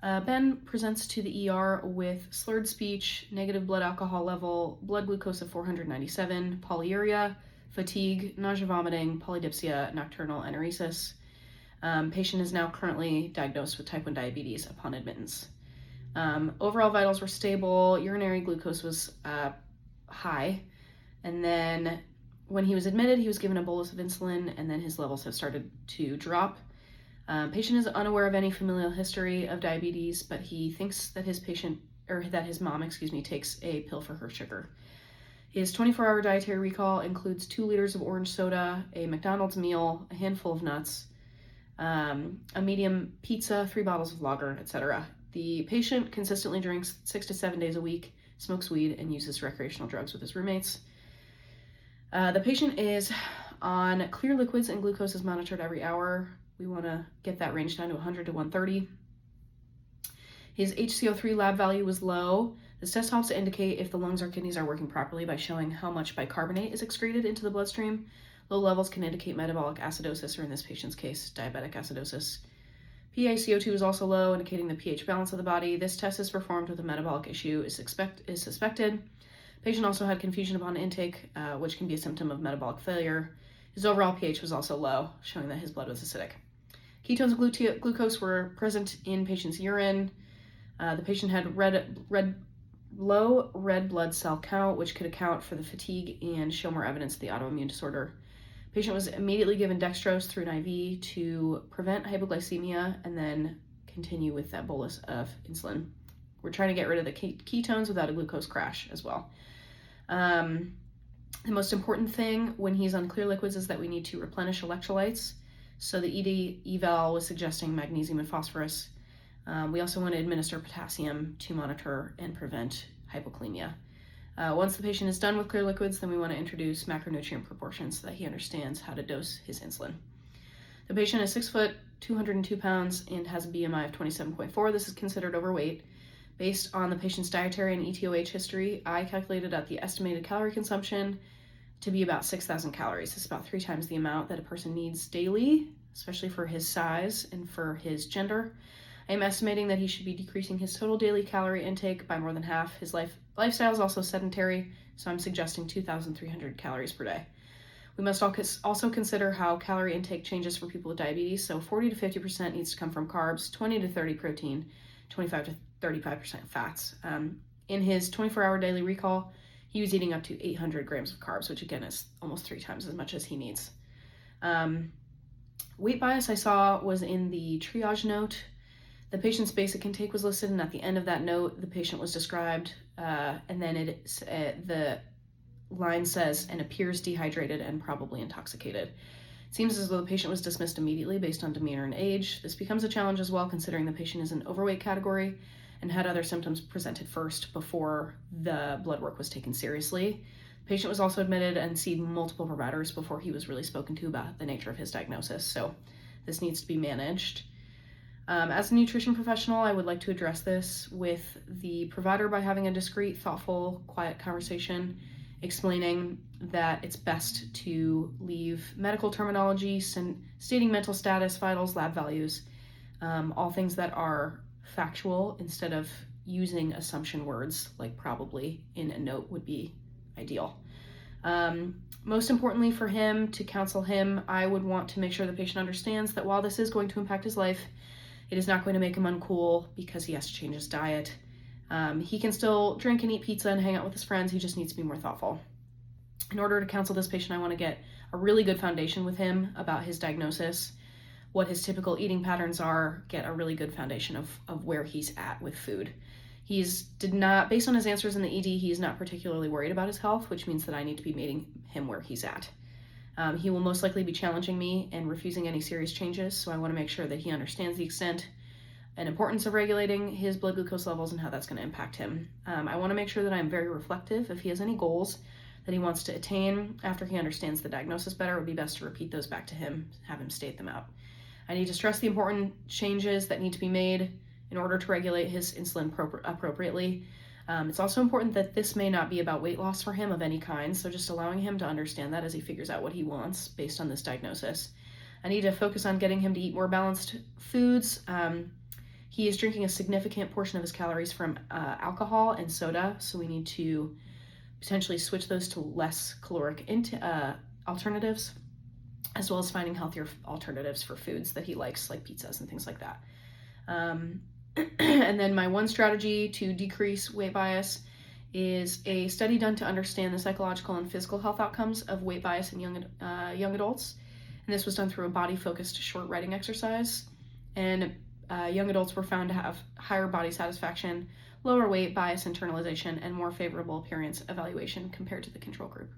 Ben presents to the ER with slurred speech, negative blood alcohol level, blood glucose of 497, polyuria, fatigue, nausea, vomiting, polydipsia, nocturnal enuresis. Patient is now currently diagnosed with type 1 diabetes upon admittance. Overall vitals were stable, urinary glucose was high, and then when he was admitted, he was given a bolus of insulin, and then his levels have started to drop. Patient is unaware of any familial history of diabetes, but he thinks that his mom takes a pill for her sugar. His 24-hour dietary recall includes 2 liters of orange soda, a McDonald's meal, a handful of nuts, a medium pizza, 3 bottles of lager, etc. The patient consistently drinks 6 to 7 days a week, smokes weed, and uses recreational drugs with his roommates. The patient is on clear liquids and glucose is monitored every hour. We want to get that range down to 100 to 130. His HCO3 lab value was low. This test helps to indicate if the lungs or kidneys are working properly by showing how much bicarbonate is excreted into the bloodstream. Low levels can indicate metabolic acidosis, or in this patient's case, diabetic acidosis. PaCO2 is also low, indicating the pH balance of the body. This test is performed with a metabolic issue is suspected. Patient also had confusion upon intake, which can be a symptom of metabolic failure. His overall pH was also low, showing that his blood was acidic. Ketones and glucose were present in patient's urine. The patient had low red blood cell count, which could account for the fatigue and show more evidence of the autoimmune disorder. Patient was immediately given dextrose through an IV to prevent hypoglycemia and then continue with that bolus of insulin. We're trying to get rid of the ketones without a glucose crash as well. The most important thing when he's on clear liquids is that we need to replenish electrolytes. So the ED eval was suggesting magnesium and phosphorus. We also want to administer potassium to monitor and prevent hypokalemia. Once the patient is done with clear liquids, then we want to introduce macronutrient proportions so that he understands how to dose his insulin. The patient is 6 foot, 202 pounds, and has a BMI of 27.4. This is considered overweight. Based on the patient's dietary and ETOH history, I calculated out the estimated calorie consumption to be about 6,000 calories. It's about 3 times the amount that a person needs daily, especially for his size and for his gender. I am estimating that he should be decreasing his total daily calorie intake by more than half. His lifestyle is also sedentary, so I'm suggesting 2,300 calories per day. We must also consider how calorie intake changes for people with diabetes. So 40 to 50% needs to come from carbs, 20 to 30 protein, 25 to 35% fats. In his 24-hour daily recall, he was eating up to 800 grams of carbs, which again is almost 3 times as much as he needs. Weight bias I saw was in the triage note. The patient's basic intake was listed, and at the end of that note, the patient was described, and then the line says, and appears dehydrated and probably intoxicated. It seems as though the patient was dismissed immediately based on demeanor and age. This becomes a challenge as well, considering the patient is in overweight category and had other symptoms presented first before the blood work was taken seriously. The patient was also admitted and seen multiple providers before he was really spoken to about the nature of his diagnosis, so this needs to be managed. As a nutrition professional, I would like to address this with the provider by having a discreet, thoughtful, quiet conversation, explaining that it's best to leave medical terminology, stating mental status, vitals, lab values, all things that are factual instead of using assumption words like probably in a note would be ideal. Most importantly for him, to counsel him, I would want to make sure the patient understands that while this is going to impact his life, it is not going to make him uncool because he has to change his diet. He can still drink and eat pizza and hang out with his friends. He just needs to be more thoughtful. In order to counsel this patient, I want to get a really good foundation with him about his diagnosis, what his typical eating patterns are, get a really good foundation of where he's at with food. Based on his answers in the ED, he is not particularly worried about his health, which means that I need to be meeting him where he's at. He will most likely be challenging me and refusing any serious changes, so I want to make sure that he understands the extent and importance of regulating his blood glucose levels and how that's going to impact him. I want to make sure that I'm very reflective. If he has any goals that he wants to attain after he understands the diagnosis better, it would be best to repeat those back to him, have him state them out. I need to stress the important changes that need to be made in order to regulate his insulin appropriately. It's also important that this may not be about weight loss for him of any kind, so just allowing him to understand that as he figures out what he wants based on this diagnosis. I need to focus on getting him to eat more balanced foods. He is drinking a significant portion of his calories from alcohol and soda, so we need to potentially switch those to less caloric alternatives, as well as finding healthier alternatives for foods that he likes, like pizzas and things like that. And then my one strategy to decrease weight bias is a study done to understand the psychological and physical health outcomes of weight bias in young adults. And this was done through a body-focused short writing exercise. And young adults were found to have higher body satisfaction, lower weight bias internalization, and more favorable appearance evaluation compared to the control group.